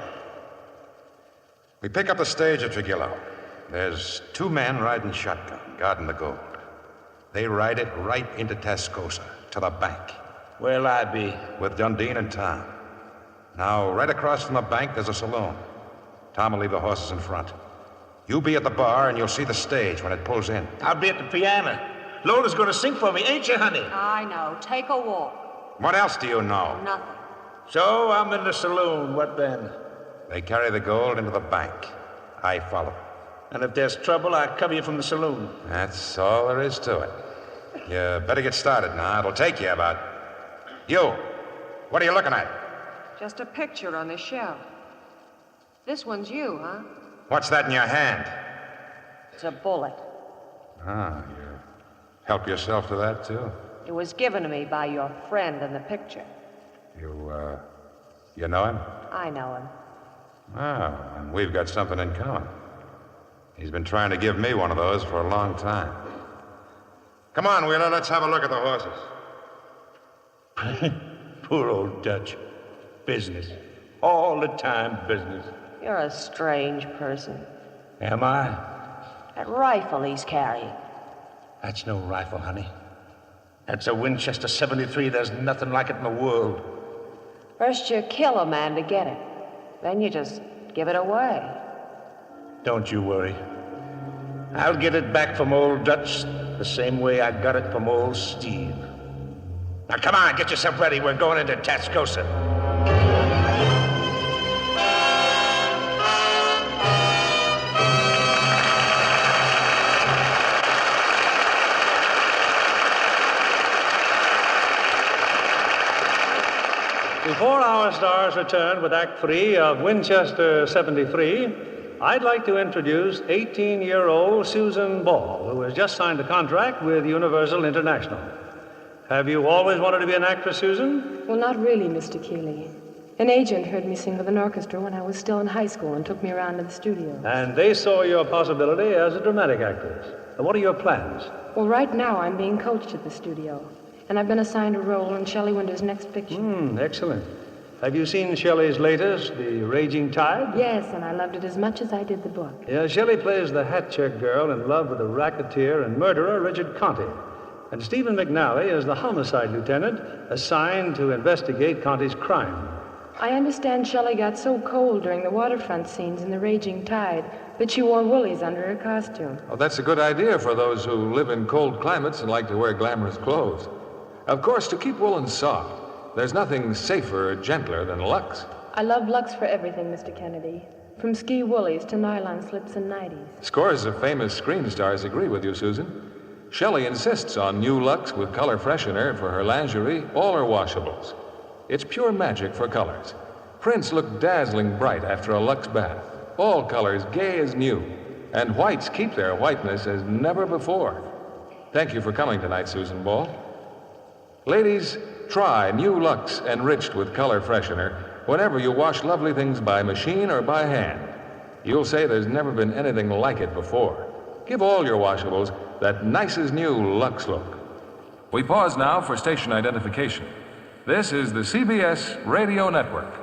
We pick up the stage at Trujillo. There's 2 men riding shotgun, guarding the gold. They ride it right into Tascosa, to the bank. Where'll I be? With Dundee and Tom. Now, right across from the bank, there's a saloon. Tom will leave the horses in front. You be at the bar, and you'll see the stage when it pulls in. I'll be at the piano. Lola's gonna sing for me, ain't you, honey? I know. Take a walk. What else do you know? Nothing. So I'm in the saloon. What then? They carry the gold into the bank. I follow. And if there's trouble, I cover you from the saloon. That's all there is to it. You better get started now. It'll take you about... You! What are you looking at? Just a picture on the shelf. This one's you, huh? What's that in your hand? It's a bullet. Ah, you help yourself to that, too? It was given to me by your friend in the picture. You know him? I know him. Oh, and we've got something in common. He's been trying to give me one of those for a long time. Come on, Wheeler, let's have a look at the horses. Poor old Dutch. Business. All the time business. You're a strange person. Am I? That rifle he's carrying. That's no rifle, honey. That's a Winchester 73. There's nothing like it in the world. First you kill a man to get it. Then you just give it away. Don't you worry. I'll get it back from old Dutch the same way I got it from old Steve. Now come on, get yourself ready. We're going into Tascosa. Before our stars return with Act 3 of Winchester 73, I'd like to introduce 18-year-old Susan Ball, who has just signed a contract with Universal International. Have you always wanted to be an actress, Susan? Well, not really, Mr. Keeley. An agent heard me sing with an orchestra when I was still in high school and took me around to the studio. And they saw your possibility as a dramatic actress. What are your plans? Well, right now I'm being coached at the studio, and I've been assigned a role in Shelley Winter's next picture. Excellent. Have you seen Shelley's latest, The Raging Tide? Yes, and I loved it as much as I did the book. Yeah, Shelley plays the hat-check girl in love with the racketeer and murderer Richard Conte. And Stephen McNally is the homicide lieutenant assigned to investigate Conte's crime. I understand Shelley got so cold during the waterfront scenes in The Raging Tide that she wore woolies under her costume. Well, that's a good idea for those who live in cold climates and like to wear glamorous clothes. Of course, to keep woolen soft, there's nothing safer or gentler than Lux. I love Lux for everything, Mr. Kennedy. From ski woolies to nylon slips and nighties. Scores of famous screen stars agree with you, Susan. Shelley insists on new Lux with color freshener for her lingerie, all her washables. It's pure magic for colors. Prints look dazzling bright after a Lux bath. All colors gay as new. And whites keep their whiteness as never before. Thank you for coming tonight, Susan Ball. Ladies, try new Lux enriched with color freshener whenever you wash lovely things by machine or by hand. You'll say there's never been anything like it before. Give all your washables that nice as new Lux look. We pause now for station identification. This is the CBS Radio Network.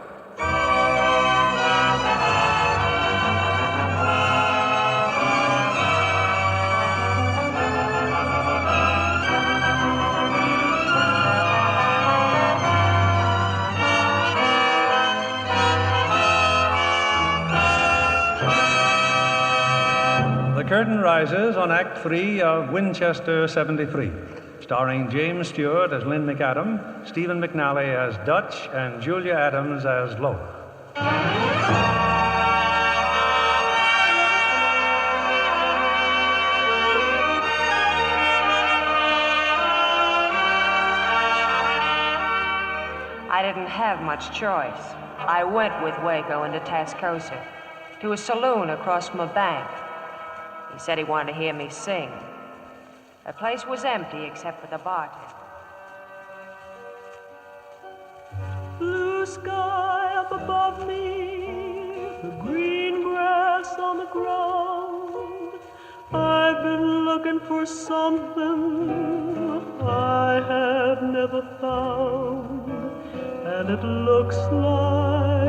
The curtain rises on Act 3 of Winchester 73, starring James Stewart as Lynn McAdam, Stephen McNally as Dutch, and Julia Adams as Lola. I didn't have much choice. I went with Waco into Tascosa, to a saloon across from a bank. He said he wanted to hear me sing. The place was empty except for the bartender. Blue sky up above me, the green grass on the ground. I've been looking for something I have never found, and it looks like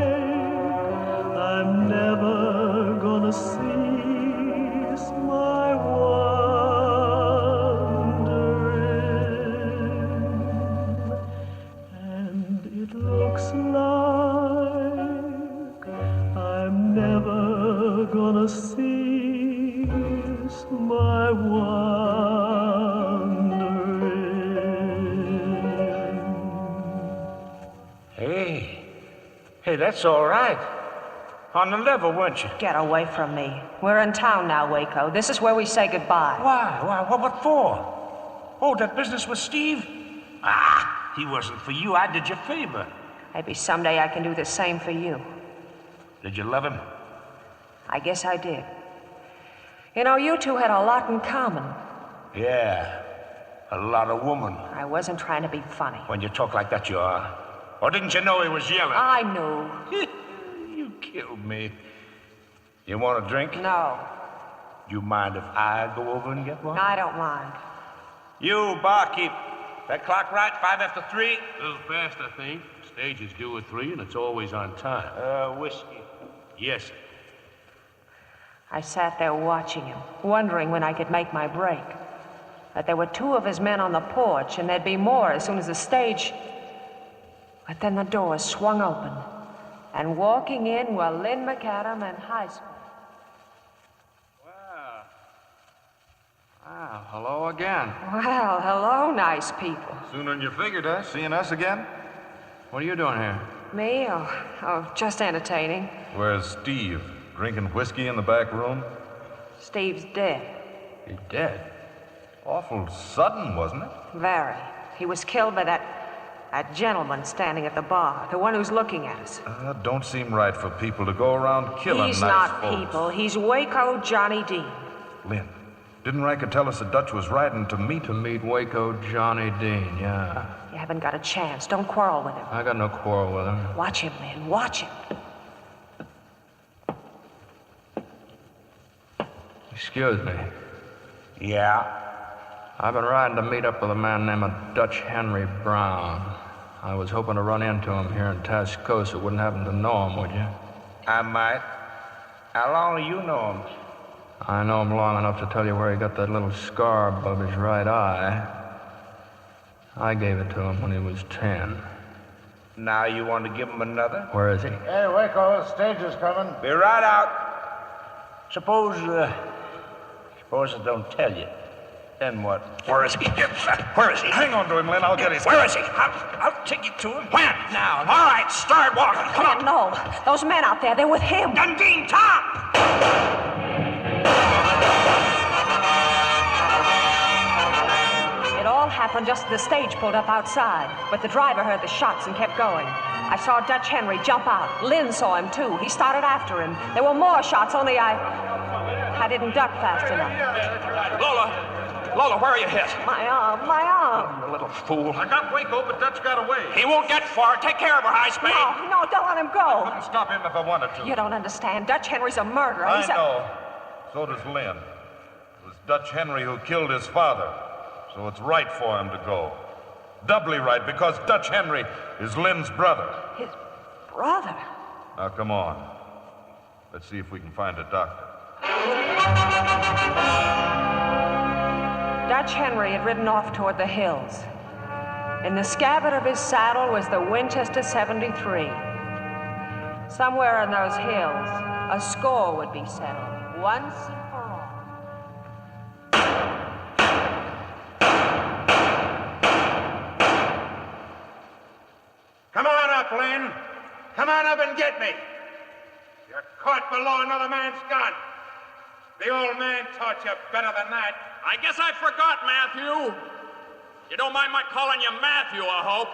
I'm never gonna cease my wandering, and it looks like I'm never gonna cease my wandering. Hey, that's all right. On the level, weren't you? Get away from me. We're in town now, Waco. This is where we say goodbye. Why? What for? Oh, that business with Steve? Ah, he wasn't for you. I did you a favor. Maybe someday I can do the same for you. Did you love him? I guess I did. You know, you two had a lot in common. Yeah, a lot of woman. I wasn't trying to be funny. When you talk like that, you are. Or didn't you know he was yelling? I knew. You killed me. You want a drink? No. You mind if I go over and get one? I don't mind. You, barkeep. That clock right? 5 after 3? A little fast, I think. Stage is due at 3, and it's always on time. Whiskey. Yes. I sat there watching him, wondering when I could make my break. But there were 2 of his men on the porch, and there'd be more as soon as the stage... But then the doors swung open, and walking in were Lynn McAdam and high school. Wow, hello again. Well, hello, nice people. Sooner than you figured, huh? Seeing us again? What are you doing here? Me? Oh, just entertaining. Where's Steve? Drinking whiskey in the back room? Steve's dead. He's dead? Awful sudden, wasn't it? Very. He was killed by that gentleman standing at the bar, the one who's looking at us. Don't seem right for people to go around killing He's nice not folks. people. He's Waco Johnny Dean. Lynn, didn't Riker tell us that Dutch was riding to meet... To meet Waco Johnny Dean, yeah. You haven't got a chance. Don't quarrel with him. I got no quarrel with him. Watch him, Lynn. Watch him. Excuse me. Yeah? I've been riding to meet up with a man named Dutch Henry Brown. I was hoping to run into him here in Tascosa. Wouldn't happen to know him, would you? I might. How long do you know him? I know him long enough to tell you where he got that little scar above his right eye. I gave it to him when he was 10. Now you want to give him another? Where is he? Hey, Waco, stage is coming. Be right out. Suppose I don't tell you. Then what? Where is he? Where is he? Hang on to him, Lynn. I'll get his... Where is he? I'll take you to him. When? Now. All right, start walking. Come on. No, those men out there, they're with him. Dundee, Tom! It all happened just as the stage pulled up outside, but the driver heard the shots and kept going. I saw Dutch Henry jump out. Lynn saw him, too. He started after him. There were more shots, only I didn't duck fast enough. Lola, where are you hit? My arm, my arm. Oh, you little fool. I got Waco, but Dutch got away. He won't get far. Take care of her, High Spade. No, don't let him go. I couldn't stop him if I wanted to. You don't understand. Dutch Henry's a murderer. I He's know. So does Lynn. It was Dutch Henry who killed his father, so it's right for him to go. Doubly right, because Dutch Henry is Lynn's brother. His brother? Now, come on. Let's see if we can find a doctor. Dutch Henry had ridden off toward the hills. In the scabbard of his saddle was the Winchester 73. Somewhere in those hills, a score would be settled, once and for all. Come on up, Lynn. Come on up and get me. You're caught below another man's gun. The old man taught you better than that. I guess I forgot, Matthew. You don't mind my calling you Matthew, I hope.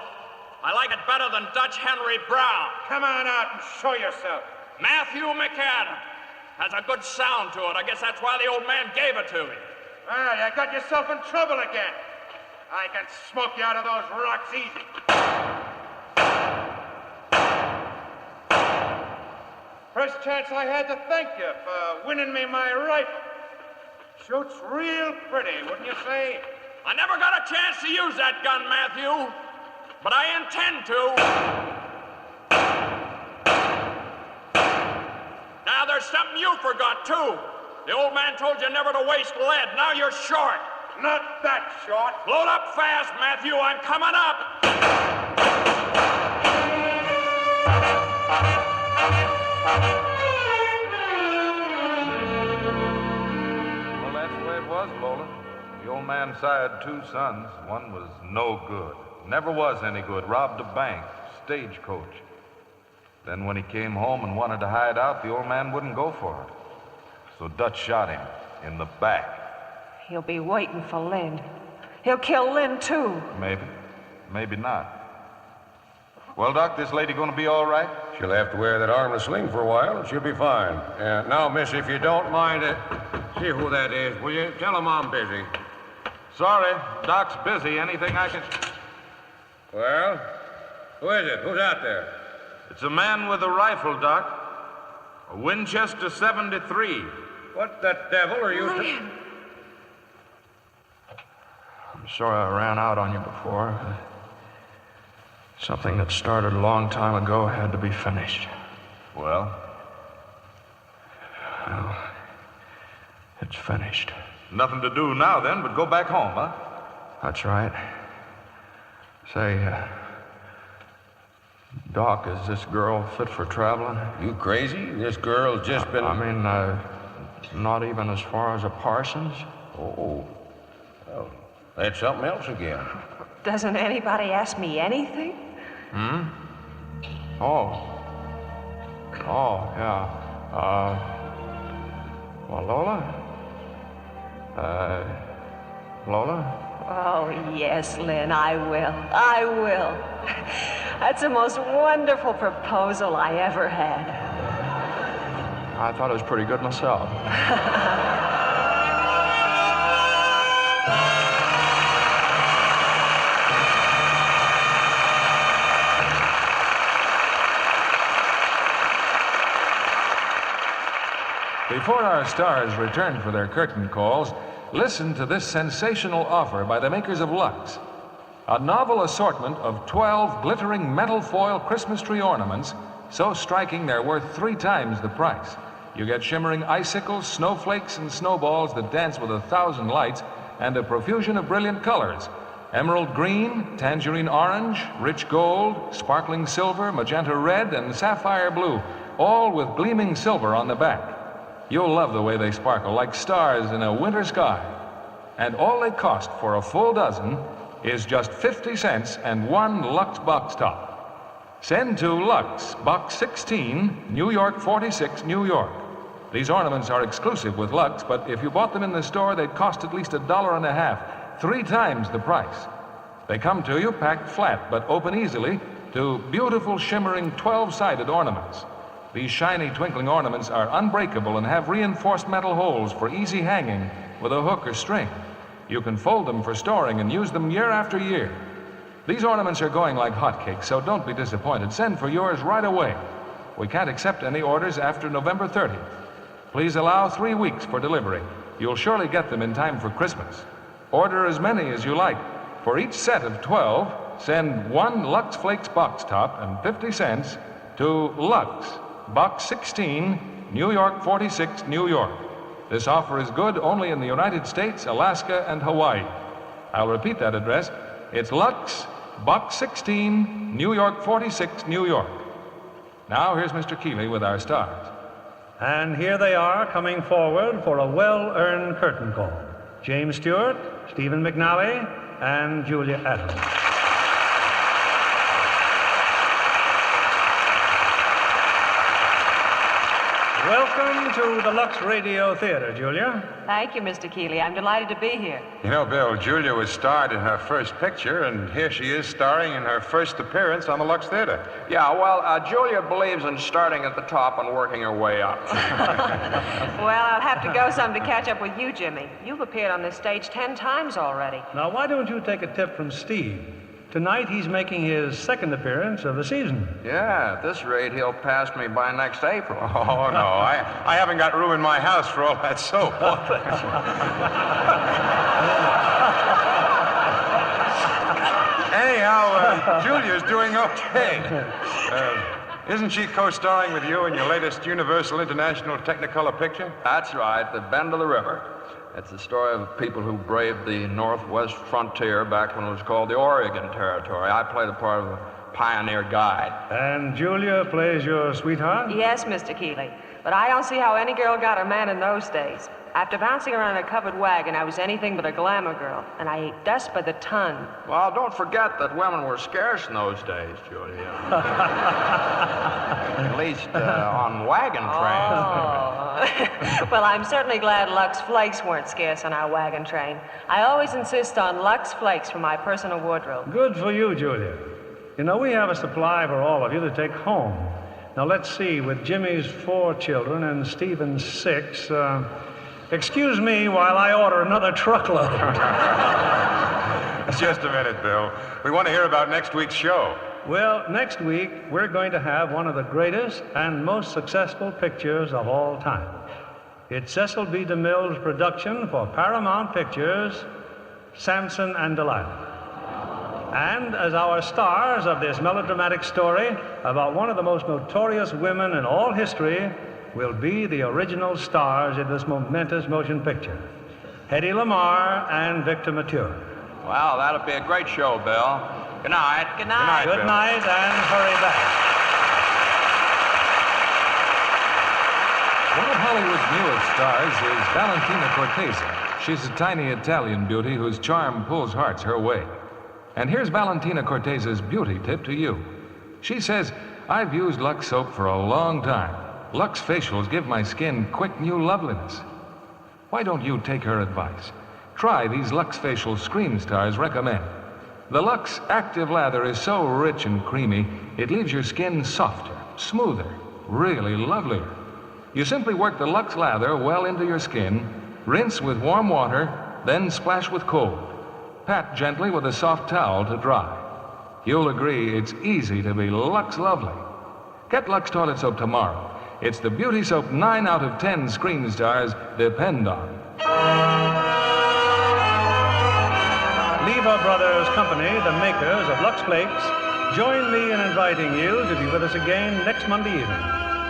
I like it better than Dutch Henry Brown. Come on out and show yourself. Matthew McAdam. Has a good sound to it. I guess that's why the old man gave it to me. Well, you got yourself in trouble again. I can smoke you out of those rocks easy. First chance I had to thank you for winning me my rifle. Shoots real pretty, wouldn't you say? I never got a chance to use that gun, Matthew, but I intend to. Now, there's something you forgot, too. The old man told you never to waste lead. Now you're short. Not that short. Load up fast, Matthew. I'm coming up. Well, that's the way it was, Lola. The old man sired 2 sons. One was no good. Never was any good. Robbed a bank, stagecoach. Then when he came home and wanted to hide out, the old man wouldn't go for it. So Dutch shot him in the back. He'll be waiting for Lynn. He'll kill Lynn, too. Maybe. Maybe not. Well, Doc, this lady gonna be all right? She'll have to wear that armless sling for a while, and she'll be fine. Now, miss, if you don't mind, see who that is, will you? Tell him I'm busy. Sorry, Doc's busy. Anything I can... Well, who is it? Who's out there? It's a man with a rifle, Doc. A Winchester 73. What the devil are you... I'm sorry I ran out on you before. Something that started a long time ago had to be finished. Well, it's finished. Nothing to do now, then, but go back home, huh? That's right. Say, Doc, is this girl fit for traveling? You crazy? This girl's just been... I mean, not even as far as a parson's? Oh, well, that's something else again. Doesn't anybody ask me anything? Hmm? Oh, yeah. Well, Lola? Lola? Oh, yes, Lynn, I will. I will. That's the most wonderful proposal I ever had. I thought it was pretty good myself. Before our stars return for their curtain calls, listen to this sensational offer by the makers of Lux. A novel assortment of 12 glittering metal foil Christmas tree ornaments, so striking they're worth 3 times the price. You get shimmering icicles, snowflakes, and snowballs that dance with 1,000 lights, and a profusion of brilliant colors. Emerald green, tangerine orange, rich gold, sparkling silver, magenta red, and sapphire blue, all with gleaming silver on the back. You'll love the way they sparkle, like stars in a winter sky. And all they cost for a full dozen is just 50 cents and 1 Lux box top. Send to Lux, Box 16, New York 46, New York. These ornaments are exclusive with Lux, but if you bought them in the store, they'd cost at least $1.50, 3 times the price. They come to you packed flat, but open easily to beautiful, shimmering 12-sided ornaments. These shiny, twinkling ornaments are unbreakable and have reinforced metal holes for easy hanging with a hook or string. You can fold them for storing and use them year after year. These ornaments are going like hotcakes, so don't be disappointed. Send for yours right away. We can't accept any orders after November 30th. Please allow 3 weeks for delivery. You'll surely get them in time for Christmas. Order as many as you like. For each set of 12, send 1 Lux Flakes box top and 50 cents to Lux, Box 16, New York 46, New York. This offer is good only in the United States, Alaska, and Hawaii. I'll repeat that address. It's Lux, Box 16, New York 46, New York. Now, here's Mr. Keeley with our stars. And here they are coming forward for a well-earned curtain call. James Stewart, Stephen McNally, and Julia Adams. Welcome to the Lux Radio Theater, Julia. Thank you, Mr. Keeley. I'm delighted to be here. You know, Bill, Julia was starred in her first picture, and here she is starring in her first appearance on the Lux Theater. Yeah, well, Julia believes in starting at the top and working her way up. Well, I'll have to go some to catch up with you, Jimmy. You've appeared on this stage 10 times already. Now, why don't you take a tip from Steve? Tonight, he's making his second appearance of the season. Yeah, at this rate, he'll pass me by next April. Oh, no, I haven't got room in my house for all that soap. Anyhow, Julia's doing okay. Isn't she co-starring with you in your latest Universal International Technicolor picture? That's right, The Bend of the River. It's the story of people who braved the Northwest frontier back when it was called the Oregon Territory. I play the part of a pioneer guide. And Julia plays your sweetheart? Yes, Mr. Keeley. But I don't see how any girl got a man in those days. After bouncing around in a covered wagon, I was anything but a glamour girl, and I ate dust by the ton. Well, don't forget that women were scarce in those days, Julia. At least on wagon trains. Oh. Well, I'm certainly glad Lux Flakes weren't scarce on our wagon train. I always insist on Lux Flakes for my personal wardrobe. Good for you, Julia. You know, we have a supply for all of you to take home. Now, let's see, with Jimmy's 4 children and Stephen's 6, excuse me while I order another truckload. Just a minute, Bill. We want to hear about next week's show. Well, next week, we're going to have one of the greatest and most successful pictures of all time. It's Cecil B. DeMille's production for Paramount Pictures, Samson and Delilah. And as our stars of this melodramatic story about one of the most notorious women in all history will be the original stars in this momentous motion picture, Hedy Lamarr and Victor Mature. Well, that'll be a great show, Bill. Good night. Good night. Good night, and hurry back. One of Hollywood's newest stars is Valentina Cortese. She's a tiny Italian beauty whose charm pulls hearts her way. And here's Valentina Cortese's beauty tip to you. She says, I've used Lux soap for a long time. Lux facials give my skin quick new loveliness. Why don't you take her advice? Try these Lux facial Screen Stars recommend. The Lux Active Lather is so rich and creamy, it leaves your skin softer, smoother, really lovelier. You simply work the Lux Lather well into your skin, rinse with warm water, then splash with cold. Pat gently with a soft towel to dry. You'll agree it's easy to be Lux lovely. Get Lux toilet soap tomorrow. It's the beauty soap 9 out of 10 Screen Stars depend on. Lever Brothers Company, the makers of Lux Flakes, join me in inviting you to be with us again next Monday evening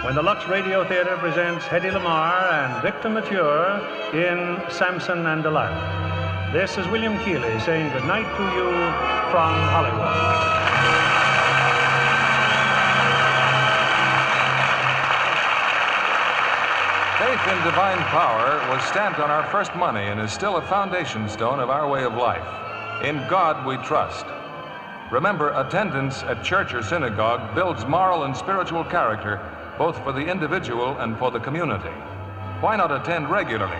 when the Lux Radio Theater presents Hedy Lamarr and Victor Mature in Samson and Delilah. This is William Keeley saying good night to you from Hollywood. Faith in divine power was stamped on our first money and is still a foundation stone of our way of life. In God we trust. Remember, attendance at church or synagogue builds moral and spiritual character, both for the individual and for the community. Why not attend regularly?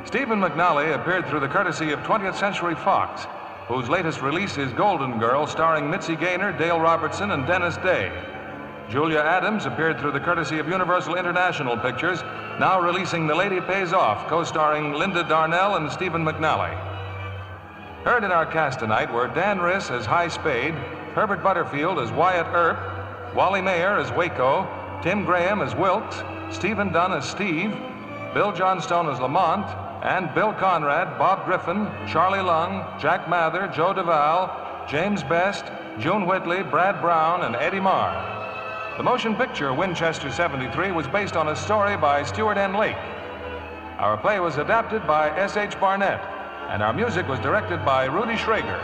Stephen McNally appeared through the courtesy of 20th Century Fox, whose latest release is Golden Girl, starring Mitzi Gaynor, Dale Robertson, and Dennis Day. Julia Adams appeared through the courtesy of Universal International Pictures, now releasing The Lady Pays Off, co-starring Linda Darnell and Stephen McNally. Heard in our cast tonight were Dan Riss as High Spade, Herbert Butterfield as Wyatt Earp, Wally Mayer as Waco, Tim Graham as Wilkes, Stephen Dunn as Steve, Bill Johnstone as Lamont, and Bill Conrad, Bob Griffin, Charlie Lung, Jack Mather, Joe Duvall, James Best, June Whitley, Brad Brown, and Eddie Marr. The motion picture Winchester 73 was based on a story by Stewart N. Lake. Our play was adapted by S.H. Barnett, and our music was directed by Rudy Schrager.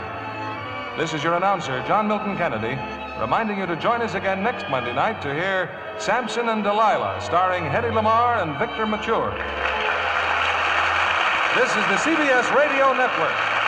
This is your announcer, John Milton Kennedy, reminding you to join us again next Monday night to hear Samson and Delilah, starring Hedy Lamarr and Victor Mature. This is the CBS Radio Network.